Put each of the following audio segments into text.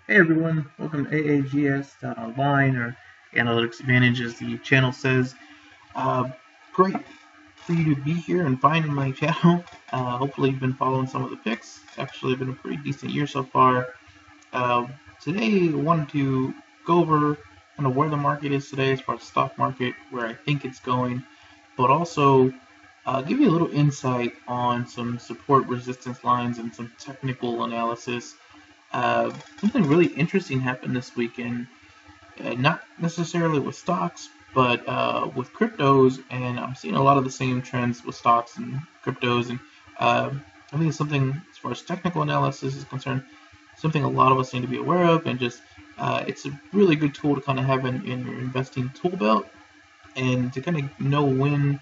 Hey everyone, welcome to AAGS.online or Analytics Advantage as the channel says. Uh, Great for you to be here and finding my channel. Hopefully you've been following some of the picks. It's actually been a pretty decent year so far. Uh, Today I wanted to go over kind of where the market is today as far as the stock market, where I think it's going, but also give you a little insight on some support resistance lines and some technical analysis. Something really interesting happened this weekend, not necessarily with stocks, but with cryptos, and I'm seeing a lot of the same trends with stocks and cryptos, and I think it's something, as far as technical analysis is concerned, something a lot of us need to be aware of, and just it's a really good tool to kind of have in your investing tool belt, and to kind of know when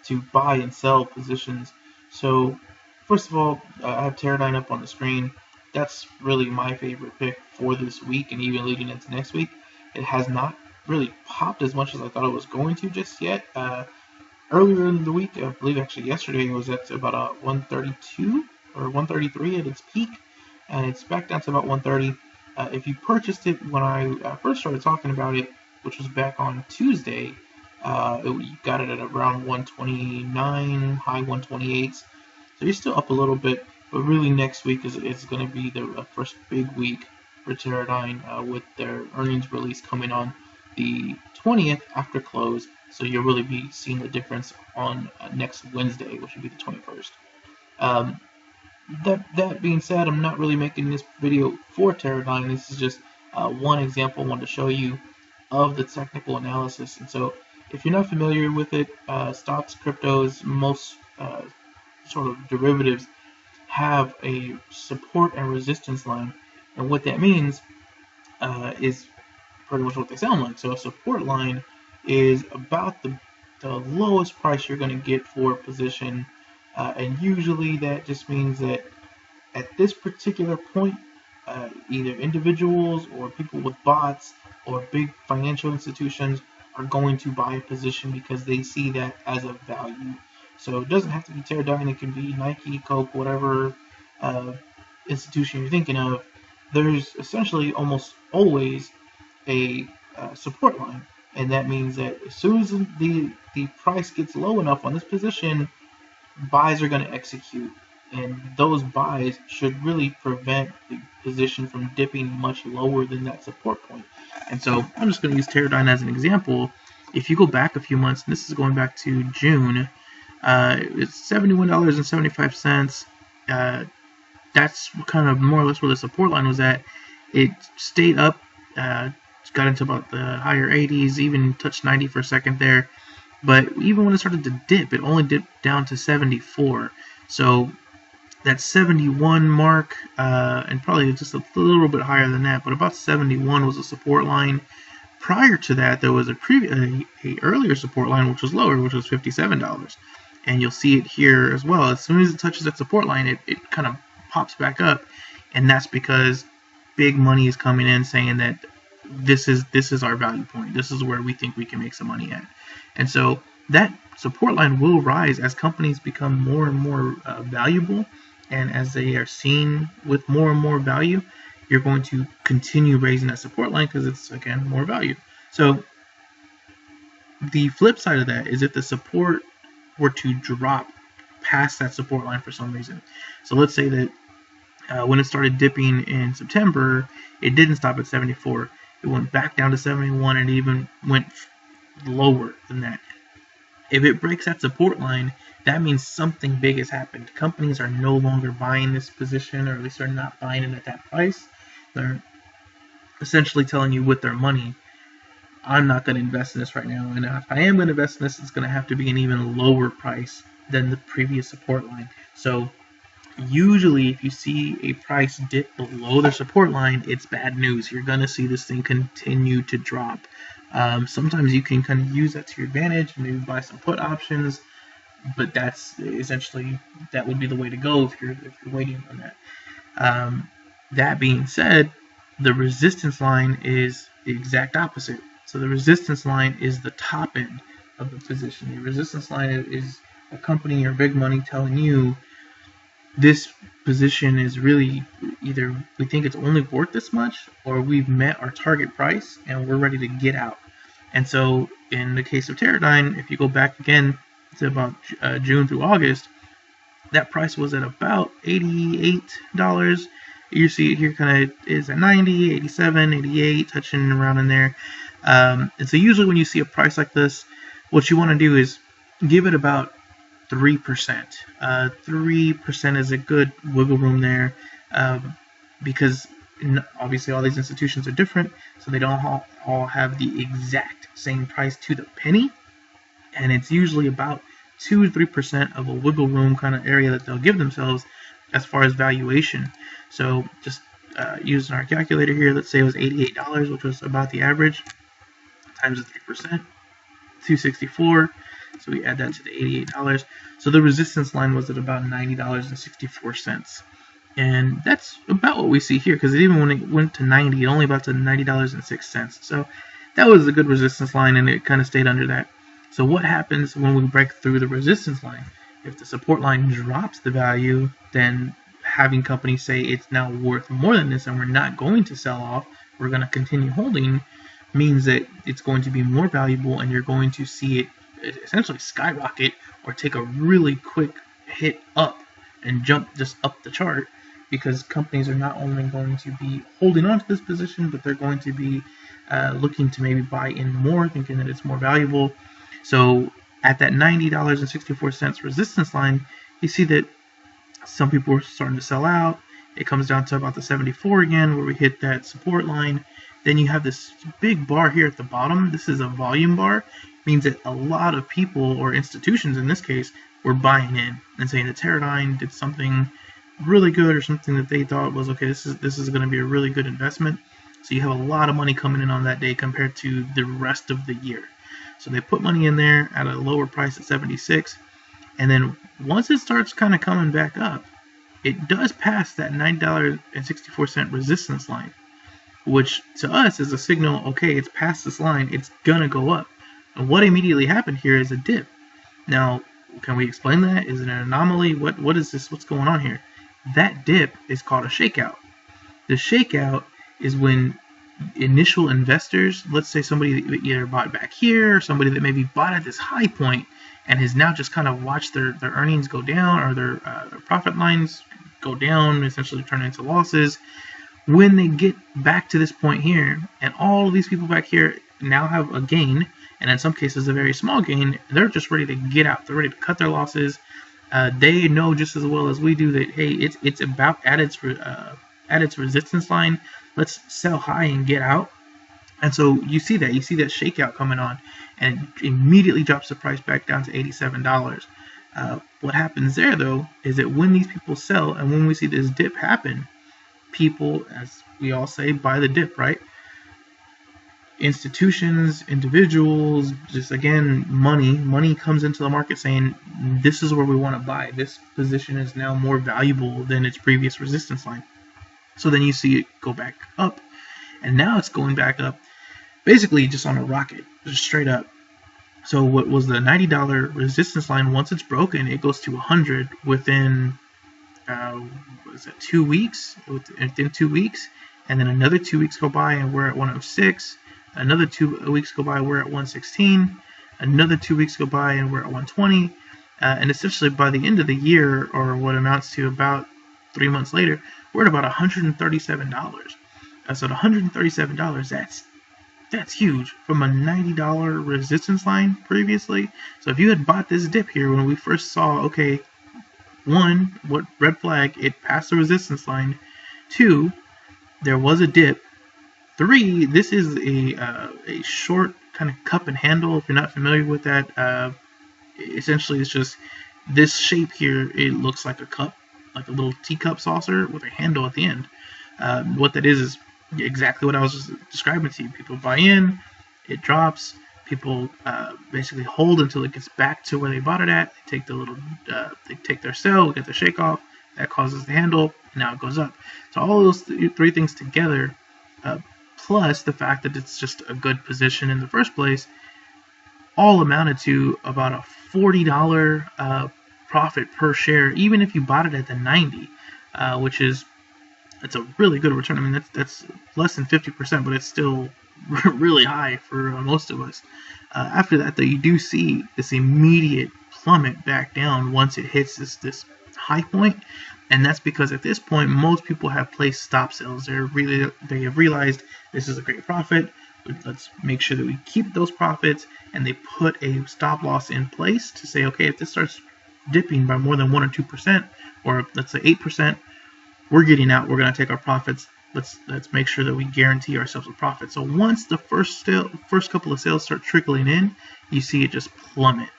to buy and sell positions. So, first of all, I have Teradyne up on the screen. That's really my favorite pick for this week and even leading into next week. It has not really popped as much as I thought it was going to just yet. Earlier in the week, I believe actually yesterday, it was at about a 132 or 133 at its peak, and it's back down to about 130. If you purchased it when I first started talking about it, which was back on Tuesday, you got it at around 129, high 128s. So you're still up a little bit, but really next week is going to be the first big week for Teradyne with their earnings release coming on the 20th after close. So you'll really be seeing the difference on next Wednesday, which would be the 21st. Um, that being said, I'm not really making this video for Teradyne. This is just one example I wanted to show you of the technical analysis. And so, if you're not familiar with it, stocks, cryptos, most sort of derivatives have a support and resistance line, and what that means is pretty much what they sound like. So a support line is about the lowest price you're going to get for a position, and usually that just means that at this particular point, either individuals or people with bots or big financial institutions are going to buy a position because they see that as a value. So it doesn't have to be Teradyne, it can be Nike, Coke, whatever uh, institution you're thinking of. There's essentially almost always a support line, and that means that as soon as the price gets low enough on this position, buys are going to execute, and those buys should really prevent the position from dipping much lower than that support point. And so I'm just going to use Teradyne as an example. If you go back a few months, and this is going back to June, it's $71.75. That's kind of more or less where the support line was at. It stayed up, got into about the higher 80s, even touched 90 for a second there. But even when it started to dip, it only dipped down to 74. So that 71 mark, and probably just a little bit higher than that, but about 71 was a support line. Prior to that, there was a earlier support line, which was lower, which was $57. And you'll see it here as well. As soon as it touches that support line, it kind of pops back up. And that's because big money is coming in saying that this is our value point. This is where we think we can make some money at. And so that support line will rise as companies become more and more valuable, and as they are seen with more and more value, you're going to continue raising that support line because it's, again, more value. So the flip side of that is if the support were to drop past that support line for some reason. So let's say that when it started dipping in September, it didn't stop at 74. It went back down to 71 and even went lower than that. If it breaks that support line, that means something big has happened. Companies are no longer buying this position, or at least they're not buying it at that price. They're essentially telling you with their money, I'm not going to invest in this right now, and if I am going to invest in this, it's going to have to be an even lower price than the previous support line. So usually if you see a price dip below their support line, it's bad news. You're going to see this thing continue to drop. Sometimes you can kind of use that to your advantage, maybe buy some put options, but that's essentially, that would be the way to go if you're waiting on that. That being said, the resistance line is the exact opposite. So the resistance line is the top end of the position. The resistance line is a company or big money telling you this position is really either we think it's only worth this much, or we've met our target price and we're ready to get out. And so in the case of Teradyne, if you go back again to about June through August, that price was at about $88. You see it here kind of is at 90, 87, 88, touching around in there. And so usually when you see a price like this, what you want to do is give it about 3%. 3% is a good wiggle room there, because obviously all these institutions are different, so they don't all have the exact same price to the penny, and it's usually about 2 to 3% of a wiggle room kind of area that they'll give themselves as far as valuation. So just using our calculator here, let's say it was $88, which was about the average, times the 3%, 264. So we add that to the $88. So the resistance line was at about $90.64. And that's about what we see here, because even when it went to 90, it only about to $90.06. So that was a good resistance line, and it kind of stayed under that. So what happens when we break through the resistance line? If the support line drops the value, then having companies say it's now worth more than this and we're not going to sell off, we're going to continue holding, means that it's going to be more valuable, and you're going to see it essentially skyrocket or take a really quick hit up and jump just up the chart, because companies are not only going to be holding on to this position, but they're going to be looking to maybe buy in more, thinking that it's more valuable. So at that $90.64 resistance line, you see that some people are starting to sell out. It comes down to about the 74 again, where we hit that support line. Then you have this big bar here at the bottom. This is a volume bar. It means that a lot of people, or institutions in this case, were buying in and saying that Teradyne did something really good, or something that they thought was okay, this is going to be a really good investment. So you have a lot of money coming in on that day compared to the rest of the year. So they put money in there at a lower price at 76, and then once it starts kind of coming back up, it does pass that $9.64 resistance line, which to us is a signal, okay, it's past this line, it's gonna go up. And what immediately happened here is a dip. Now, can we explain that? Is it an anomaly? What is this? What's going on here? That dip is called a shakeout. The shakeout is when initial investors, let's say somebody that either bought back here, or somebody that maybe bought at this high point and has now just kind of watched their earnings go down, or their profit lines go down, essentially turn into losses. When they get back to this point here, and all of these people back here now have a gain, and in some cases a very small gain, they're just ready to get out. They're ready to cut their losses. They know just as well as we do that, hey, it's about at its resistance line. Let's sell high and get out. And so you see that shakeout coming on, and immediately drops the price back down to $87. What happens there, though, is that when these people sell, and when we see this dip happen, people, as we all say, buy the dip, right? Institutions, individuals, just again, money comes into the market saying, this is where we want to buy. This position is now more valuable than its previous resistance line. So then you see it go back up, and now it's going back up basically just on a rocket, just straight up. So what was the $90 resistance line, once it's broken, it goes to 100 within 2 weeks? Within 2 weeks, and then another 2 weeks go by and we're at 106. Another 2 weeks go by, we're at 116. Another 2 weeks go by and we're at 120. And essentially by the end of the year, or what amounts to about 3 months later, we're at about $137. So at $137, that's huge from a $90 resistance line previously. So if you had bought this dip here when we first saw, okay, one, what red flag, it passed the resistance line. Two, there was a dip. Three, this is a short kind of cup and handle. If you're not familiar with that, essentially it's just this shape here. It looks like a cup, like a little teacup saucer with a handle at the end. What that is exactly what I was just describing to you. People buy in, it drops. People basically hold until it gets back to where they bought it at. They take the little, they take their sell, get the shake off. That causes the handle, and now it goes up. So all of those three things together, plus the fact that it's just a good position in the first place, all amounted to about a $40 profit per share, even if you bought it at the 90, which is it's a really good return. I mean, that's less than 50%, but it's still really high for most of us. After that, though, you do see this immediate plummet back down once it hits this high point, and that's because at this point most people have placed stop sales. They have realized this is a great profit. Let's make sure that we keep those profits, and they put a stop loss in place to say, okay, if this starts dipping by more than 1 or 2%, or let's say 8%, we're getting out. We're going to take our profits. Let's make sure that we guarantee ourselves a profit. So once the first couple of sales start trickling in, you see it just plummet,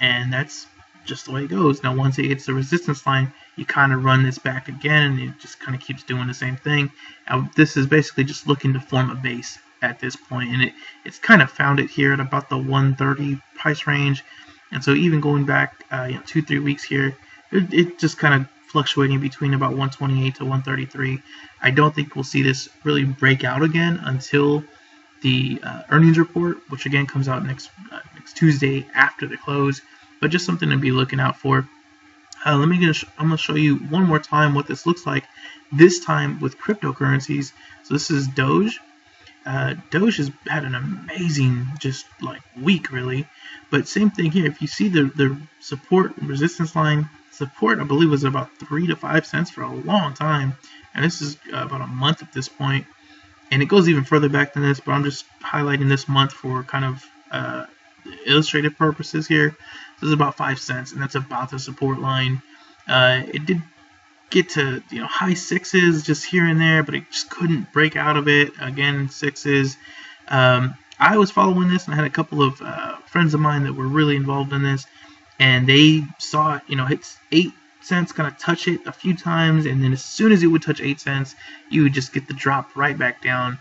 and that's just the way it goes. Now, once it hits the resistance line, you kind of run this back again, and it just kind of keeps doing the same thing. Now, this is basically just looking to form a base at this point, and it's kind of found it here at about the 130 price range. And so even going back 2-3 weeks here, it just kind of fluctuating between about 128 to 133. I don't think we'll see this really break out again until the earnings report, which again comes out next Tuesday after the close. But just something to be looking out for. I'm going to show you one more time what this looks like. This time with cryptocurrencies. So this is DOGE. DOGE has had an amazing week, really. But same thing here. If you see the support resistance line, support I believe was about 3 to 5 cents for a long time, and this is about a month at this point, and it goes even further back than this, but I'm just highlighting this month for kind of illustrative purposes here. This is about 5 cents, and that's about the support line. It did get to high sixes just here and there, but it just couldn't break out of it. Again, sixes. I was following this, and I had a couple of friends of mine that were really involved in this, and they saw it, hit 8 cents, kind of touch it a few times, and then as soon as it would touch 8 cents, you would just get the drop right back down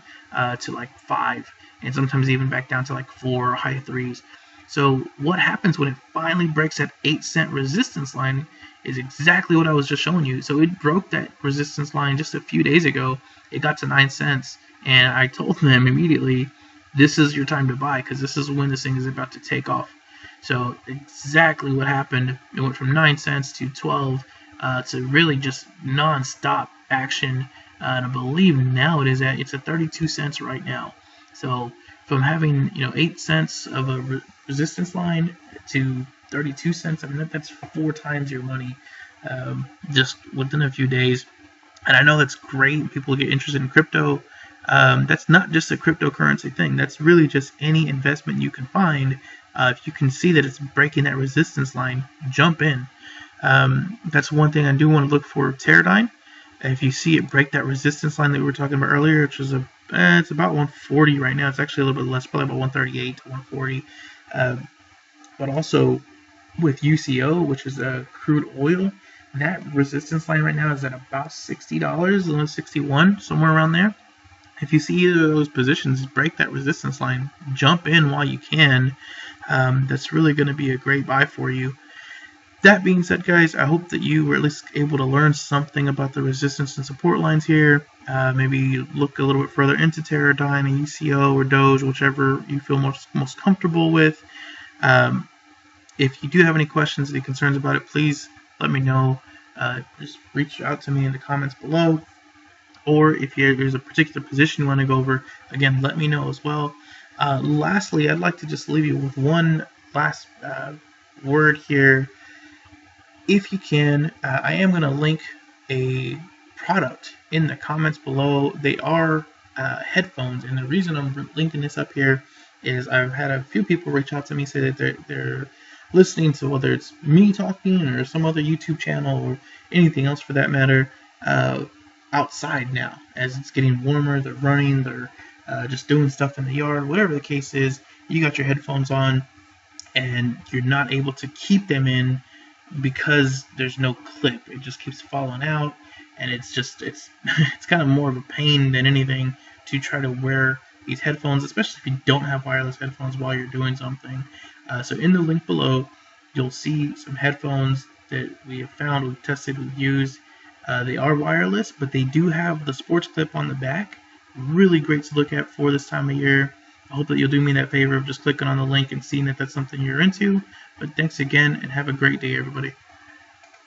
to like 5, and sometimes even back down to like 4 or high 3s. So what happens when it finally breaks that 8-cent resistance line is exactly what I was just showing you. So it broke that resistance line just a few days ago. It got to 9 cents, and I told them immediately, this is your time to buy, because this is when this thing is about to take off. So exactly what happened. It went from 9 cents to 12 to really just non-stop action. And I believe now it's at 32 cents right now. So from having 8 cents of a resistance line to 32 cents, I mean that's 4 times your money just within a few days. And I know that's great. People get interested in crypto. That's not just a cryptocurrency thing. That's really just any investment you can find. If you can see that it's breaking that resistance line, jump in. That's one thing I do want to look for Teradyne. If you see it break that resistance line that we were talking about earlier, which was it's about 140 right now. It's actually a little bit less, probably about 138 to 140. But also with UCO, which is crude oil, that resistance line right now is at about $60, almost 61, somewhere around there. If you see either of those positions break that resistance line, jump in while you can. That's really going to be a great buy for you. That being said, guys, I hope that you were at least able to learn something about the resistance and support lines here. Maybe look a little bit further into Teradyne and UCO or DOGE, whichever you feel most comfortable with. If you do have any questions, any concerns about it, please let me know. Just reach out to me in the comments below. Or if there's a particular position you want to go over, again, let me know as well. Lastly, I'd like to just leave you with one last word here. If you can, I am going to link a product in the comments below. They are headphones, and the reason I'm linking this up here is I've had a few people reach out to me, say that they're listening to whether it's me talking or some other YouTube channel or anything else for that matter, outside now. As it's getting warmer, they're running, they're just doing stuff in the yard, whatever the case is. You got your headphones on and you're not able to keep them in because there's no clip. It just keeps falling out, and it's it's kind of more of a pain than anything to try to wear these headphones, especially if you don't have wireless headphones while you're doing something. So in the link below, you'll see some headphones that we have found, we've tested, we've used. They are wireless, but they do have the sports clip on the back. Really great to look at for this time of year. I hope that you'll do me that favor of just clicking on the link and seeing that that's something you're into. But thanks again, and have a great day, everybody.